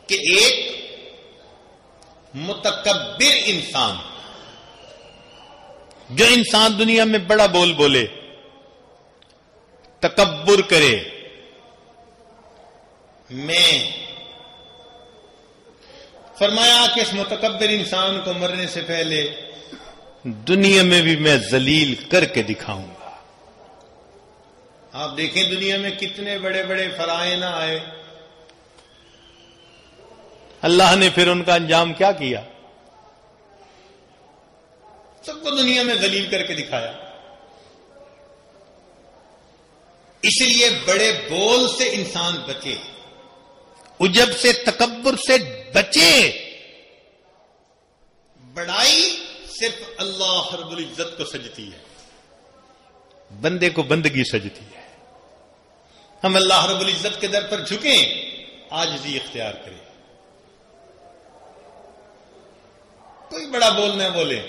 کہ ایک متکبر انسان، جو انسان دنیا میں بڑا بول بولے، تکبر کرے، میں فرمایا کہ اس متکبر انسان کو مرنے سے پہلے دنیا میں بھی میں ذلیل کر کے دکھاؤں گا. آپ دیکھیں دنیا میں کتنے بڑے بڑے فرائض آئے، اللہ نے پھر ان کا انجام کیا کیا؟ سب کو دنیا میں ذلیل کر کے دکھایا. اس لیے بڑے بول سے انسان بچے، عجب سے، تکبر سے بچے. بڑائی صرف اللہ رب العزت کو سجتی ہے، بندے کو بندگی سجتی ہے. ہم اللہ رب العزت کے در پر جھکیں، عاجزی اختیار کریں. کوئی بڑا بول نہ بولے،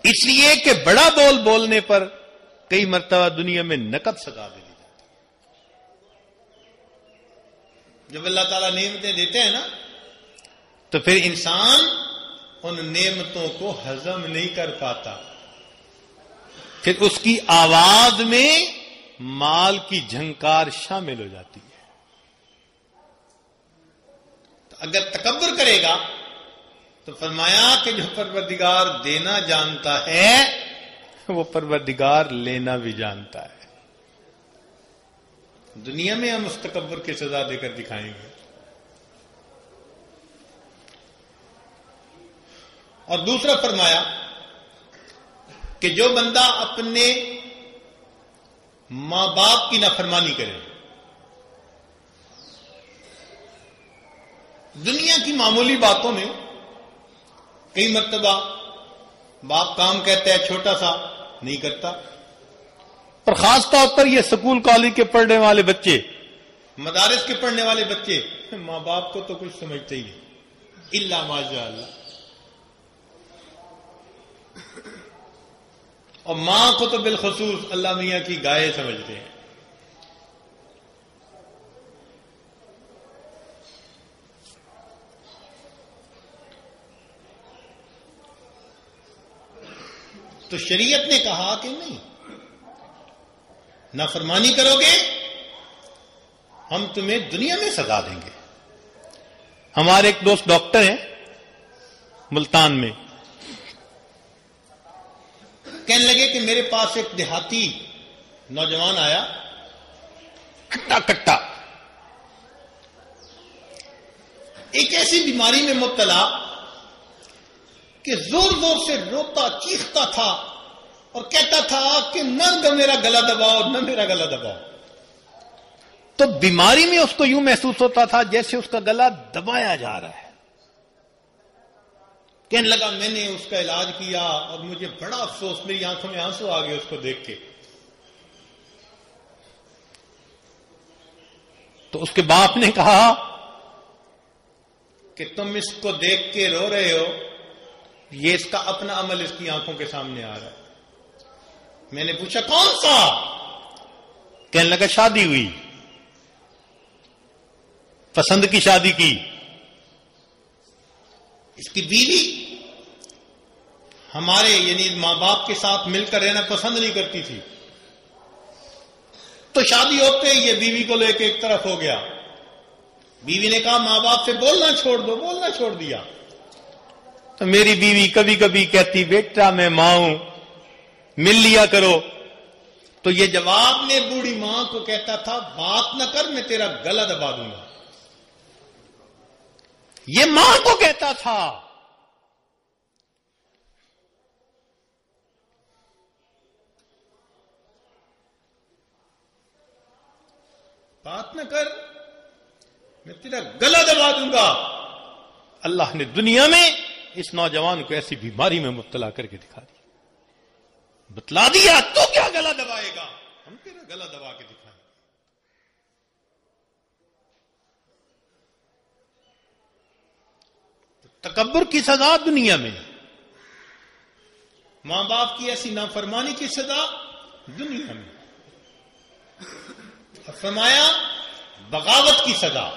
اس لیے کہ بڑا بول بولنے پر کئی مرتبہ دنیا میں نقد سزا دے دی جاتی ہے. جب اللہ تعالیٰ نعمتیں دیتے ہیں نا تو پھر انسان ان نعمتوں کو ہضم نہیں کر پاتا، پھر اس کی آواز میں مال کی جھنکار شامل ہو جاتی ہے. تو اگر تکبر کرے گا تو فرمایا کہ جو پروردگار دینا جانتا ہے وہ پروردگار لینا بھی جانتا ہے. دنیا میں ہم اس تکبر کی سزا دے کر دکھائیں گے. اور دوسرا فرمایا کہ جو بندہ اپنے ماں باپ کی نافرمانی کرے، دنیا کی معمولی باتوں میں کئی مرتبہ باپ کام کہتا ہے چھوٹا سا نہیں کرتا، اور خاص طور پر یہ سکول کالج کے پڑھنے والے بچے، مدارس کے پڑھنے والے بچے ماں باپ کو تو کچھ سمجھتے ہی نہیں الا ماشاء اللہ، اور ماں کو تو بالخصوص اللہ میاں کی گائے سمجھتے ہیں. تو شریعت نے کہا کہ نہیں، نافرمانی کرو گے ہم تمہیں دنیا میں سزا دیں گے. ہمارے ایک دوست ڈاکٹر ہیں ملتان میں، کہنے لگے کہ میرے پاس ایک دیہاتی نوجوان آیا، کٹا کٹا، ایک ایسی بیماری میں مبتلا کہ زور زور سے روتا چیختا تھا اور کہتا تھا کہ نہ میرا گلا دباؤ، نہ میرا گلا دباؤ. تو بیماری میں اس کو یوں محسوس ہوتا تھا جیسے اس کا گلا دبایا جا رہا ہے. کہنے لگا میں نے اس کا علاج کیا اور مجھے بڑا افسوس، میری آنکھوں میں آنسو آ گئے اس کو دیکھ کے. تو اس کے باپ نے کہا کہ تم اس کو دیکھ کے رو رہے ہو، یہ اس کا اپنا عمل اس کی آنکھوں کے سامنے آ رہا ہے. میں نے پوچھا کون سا؟ کہنے لگا شادی ہوئی، پسند کی شادی کی. اس کی بیوی ہمارے یعنی ماں باپ کے ساتھ مل کر رہنا پسند نہیں کرتی تھی، تو شادی ہوتے ہی یہ بیوی کو لے کے ایک طرف ہو گیا. بیوی نے کہا ماں باپ سے بولنا چھوڑ دو، بولنا چھوڑ دیا. تو میری بیوی کبھی کبھی کہتی بیٹا میں ماں ہوں، مل لیا کرو. تو یہ جواب میں بوڑھی ماں کو کہتا تھا بات نہ کر، میں تیرا گلا دبا دوں گا. یہ ماں کو کہتا تھا. بات نہ کر، میں تیرا گلا دبا دوں گا. اللہ نے دنیا میں اس نوجوان کو ایسی بیماری میں مبتلا کر کے دکھا دیا، بتلا دیا تو کیا گلا دبائے گا، ہم تیرا گلا دبا کے دکھائیں. تکبر کی سزا دنیا میں، ماں باپ کی ایسی نافرمانی کی سزا دنیا میں. فرمایا بغاوت کی سزا،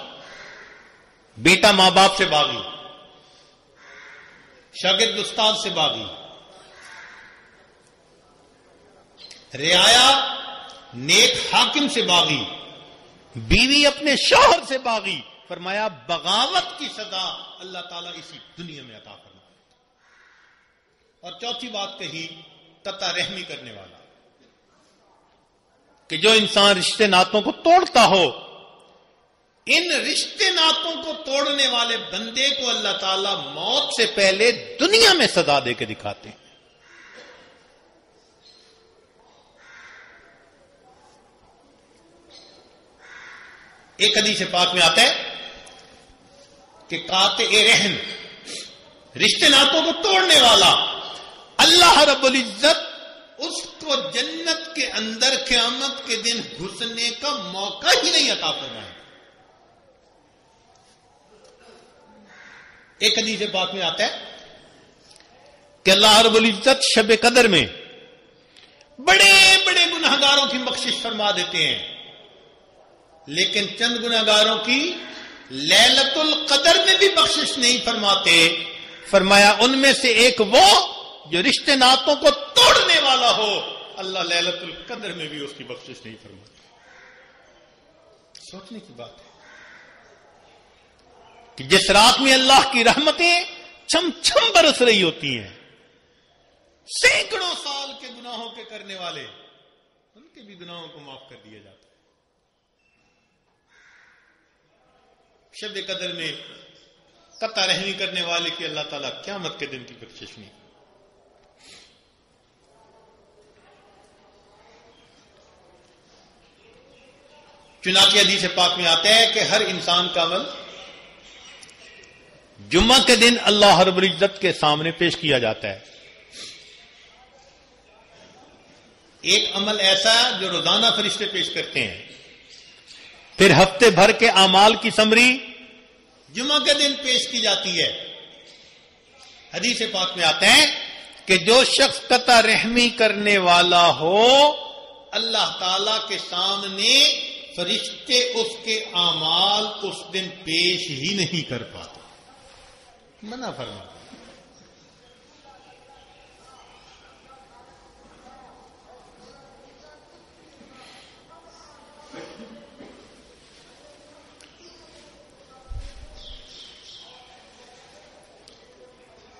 بیٹا ماں باپ سے باغی، شاگرد استاد سے باغی، رعایا نیک حاکم سے باغی، بیوی اپنے شوہر سے باغی، فرمایا بغاوت کی سزا اللہ تعالیٰ اسی دنیا میں عطا فرمائے. اور چوتھی بات کہی قطع رحمی کرنے والا، کہ جو انسان رشتے ناتوں کو توڑتا ہو، ان رشتے ناتوں کو توڑنے والے بندے کو اللہ تعالیٰ موت سے پہلے دنیا میں سزا دے کے دکھاتے ہیں. ایک حدیث پاک میں آتا ہے کہ قاطع رحم، رشتے ناتوں کو توڑنے والا، اللہ رب العزت اس کو جنت کے اندر قیامت کے دن گھسنے کا موقع ہی نہیں عطا فرمائے. ایک حدیث پاک میں آتا ہے کہ اللہ رب العزت شب قدر میں بڑے بڑے گناہگاروں کی بخشش فرما دیتے ہیں، لیکن چند گناہگاروں کی لیلۃ القدر میں بھی بخشش نہیں فرماتے. فرمایا ان میں سے ایک وہ جو رشتے ناتوں کو توڑنے والا ہو، اللہ لیلۃ القدر میں بھی اس کی بخشش نہیں فرماتے. سوچنے کی بات ہے کہ جس رات میں اللہ کی رحمتیں چھم چھم برس رہی ہوتی ہیں، سینکڑوں سال کے گناہوں کے کرنے والے، ان کے بھی گناہوں کو معاف کر دیا جاتا ہے. شب قدر میں قطع رحمی کرنے والے کی اللہ تعالیٰ قیامت کے دن کی بخشش نہیں. چنانچہ حدیث پاک میں آتا ہے کہ ہر انسان کا عمل جمعہ کے دن اللہ رب العزت کے سامنے پیش کیا جاتا ہے. ایک عمل ایسا جو روزانہ فرشتے پیش کرتے ہیں، پھر ہفتے بھر کے اعمال کی سمری جمعہ کے دن پیش کی جاتی ہے. حدیث پاک میں آتا ہے کہ جو شخص قطع رحمی کرنے والا ہو، اللہ تعالی کے سامنے فرشتے اس کے اعمال اس دن پیش ہی نہیں کر پاتے، منع فرما.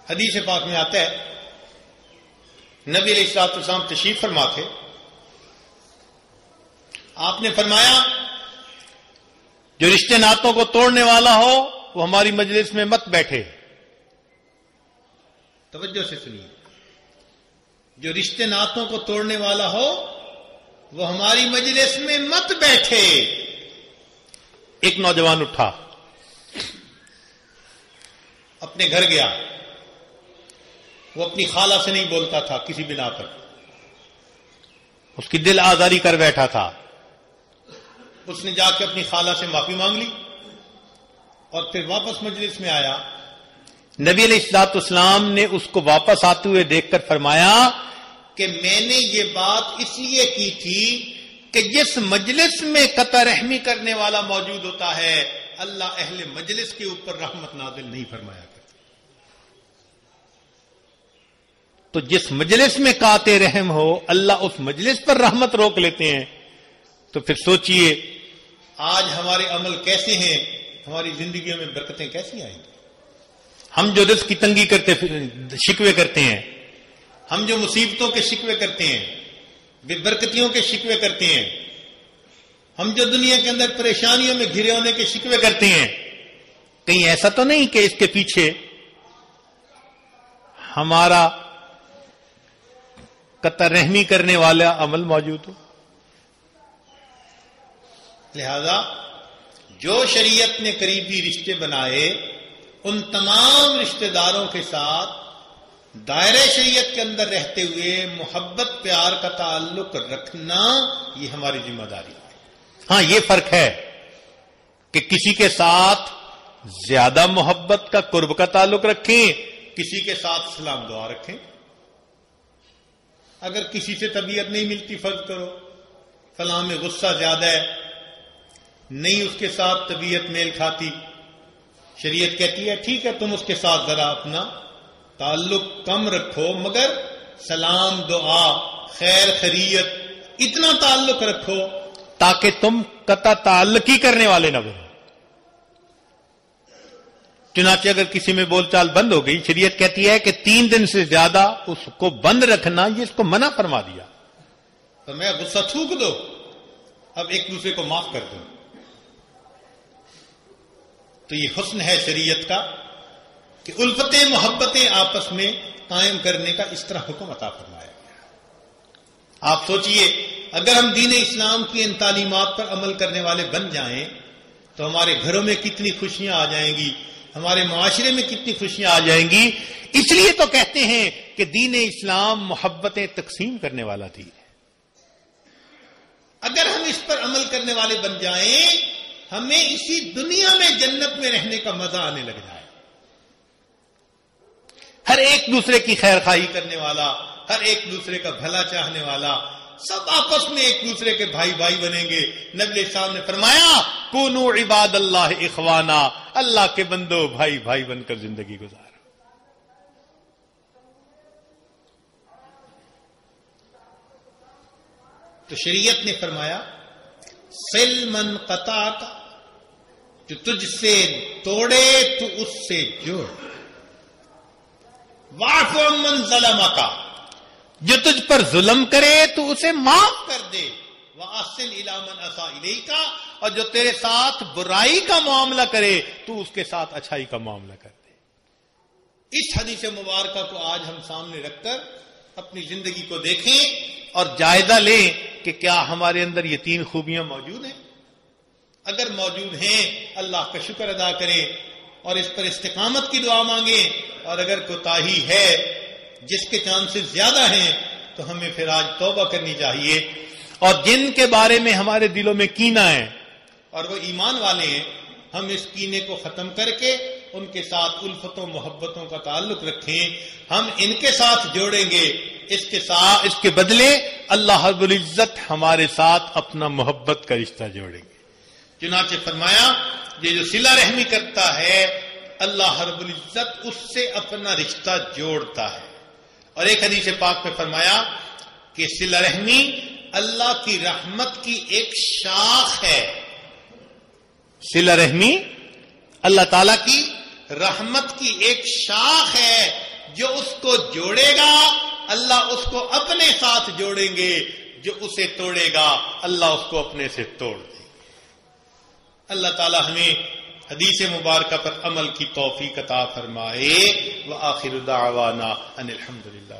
حدیث پاک میں آتا ہے نبی علیہ الصلوۃ والسلام تشریف فرما تھے. آپ نے فرمایا جو رشتے ناتوں کو توڑنے والا ہو وہ ہماری مجلس میں مت بیٹھے. توجہ سے سنیے، جو رشتے ناتوں کو توڑنے والا ہو وہ ہماری مجلس میں مت بیٹھے. ایک نوجوان اٹھا، اپنے گھر گیا. وہ اپنی خالہ سے نہیں بولتا تھا کسی بنا پر، اس کی دل آزاری کر بیٹھا تھا. اس نے جا کے اپنی خالہ سے معافی مانگ لی اور پھر واپس مجلس میں آیا. نبی علیہ الصلوۃ والسلام نے اس کو واپس آتے ہوئے دیکھ کر فرمایا کہ میں نے یہ بات اس لیے کی تھی کہ جس مجلس میں قطع رحمی کرنے والا موجود ہوتا ہے، اللہ اہل مجلس کے اوپر رحمت نازل نہیں فرمایا کرتا. تو جس مجلس میں قاطع رحم ہو، اللہ اس مجلس پر رحمت روک لیتے ہیں. تو پھر سوچئے آج ہمارے عمل کیسے ہیں، ہماری زندگیوں میں برکتیں کیسی آئیں گی. ہم جو رزق کی تنگی کرتے شکوے کرتے ہیں، ہم جو مصیبتوں کے شکوے کرتے ہیں، بے برکتیوں کے شکوے کرتے ہیں، ہم جو دنیا کے اندر پریشانیوں میں گھرے ہونے کے شکوے کرتے ہیں، کہیں ایسا تو نہیں کہ اس کے پیچھے ہمارا قطع رحمی کرنے والا عمل موجود ہو. لہذا جو شریعت نے قریبی رشتے بنائے، ان تمام رشتہ داروں کے ساتھ دائرہ شریعت کے اندر رہتے ہوئے محبت پیار کا تعلق رکھنا، یہ ہماری ذمہ داری ہے. ہاں یہ فرق ہے کہ کسی کے ساتھ زیادہ محبت کا قرب کا تعلق رکھیں، کسی کے ساتھ سلام دعا رکھیں. اگر کسی سے طبیعت نہیں ملتی، فرض کرو فلاں میں غصہ زیادہ ہے، نہیں اس کے ساتھ طبیعت میل کھاتی، شریعت کہتی ہے ٹھیک ہے تم اس کے ساتھ ذرا اپنا تعلق کم رکھو، مگر سلام دعا خیر خیریت اتنا تعلق رکھو تاکہ تم قطع تعلق ہی کرنے والے نہ بنو. چنانچہ اگر کسی میں بول چال بند ہو گئی، شریعت کہتی ہے کہ 3 دن سے زیادہ اس کو بند رکھنا، یہ اس کو منع فرما دیا. تو میں غصہ تھوک دو، اب ایک دوسرے کو معاف کر دو. تو یہ حسن ہے شریعت کا کہ الفتیں محبتیں آپس میں قائم کرنے کا اس طرح حکم عطا فرمایا گیا. آپ سوچئے اگر ہم دین اسلام کی ان تعلیمات پر عمل کرنے والے بن جائیں تو ہمارے گھروں میں کتنی خوشیاں آ جائیں گی، ہمارے معاشرے میں کتنی خوشیاں آ جائیں گی. اس لیے تو کہتے ہیں کہ دین اسلام محبتیں تقسیم کرنے والا تھی. اگر ہم اس پر عمل کرنے والے بن جائیں ہمیں اسی دنیا میں جنت میں رہنے کا مزہ آنے لگ جائے. ہر ایک دوسرے کی خیر خواہی کرنے والا، ہر ایک دوسرے کا بھلا چاہنے والا، سب آپس میں ایک دوسرے کے بھائی بھائی بنیں گے. نبی صاحب نے فرمایا کونوا عباد اللہ اخوانا، اللہ کے بندو بھائی بھائی بن کر زندگی گزارو. تو شریعت نے فرمایا صل من قطعک، جو تجھ سے توڑے تو اس سے جوڑ. واعف عمن ظلمک، جو تجھ پر ظلم کرے تو اسے معاف کر دے. واحسن الی من اساء الیک، اور جو تیرے ساتھ برائی کا معاملہ کرے تو اس کے ساتھ اچھائی کا معاملہ کر دے. اس حدیث مبارکہ کو آج ہم سامنے رکھ کر اپنی زندگی کو دیکھیں اور جائزہ لیں کہ کیا ہمارے اندر یہ 3 خوبیاں موجود ہیں. اگر موجود ہیں اللہ کا شکر ادا کریں اور اس پر استقامت کی دعا مانگیں، اور اگر کوتاہی ہے جس کے چانسز زیادہ ہیں تو ہمیں پھر آج توبہ کرنی چاہیے. اور جن کے بارے میں ہمارے دلوں میں کینہ ہے اور وہ ایمان والے ہیں، ہم اس کینے کو ختم کر کے ان کے ساتھ الفتوں محبتوں کا تعلق رکھیں. ہم ان کے ساتھ جوڑیں گے، اس کے بدلے اللہ رب العزت ہمارے ساتھ اپنا محبت کا رشتہ جوڑیں گے. چنانچہ فرمایا یہ جو صلہ رحمی کرتا ہے اللہ رب العزت اس سے اپنا رشتہ جوڑتا ہے. اور ایک حدیث پاک میں فرمایا کہ صلہ رحمی اللہ کی رحمت کی ایک شاخ ہے. صلہ رحمی اللہ تعالی کی رحمت کی ایک شاخ ہے. جو اس کو جوڑے گا اللہ اس کو اپنے ساتھ جوڑیں گے، جو اسے توڑے گا اللہ اس کو اپنے سے توڑ دے. اللہ تعالی ہمیں حدیث مبارکہ پر عمل کی توفیق عطا فرمائے. وآخر دعوانا ان الحمدللہ.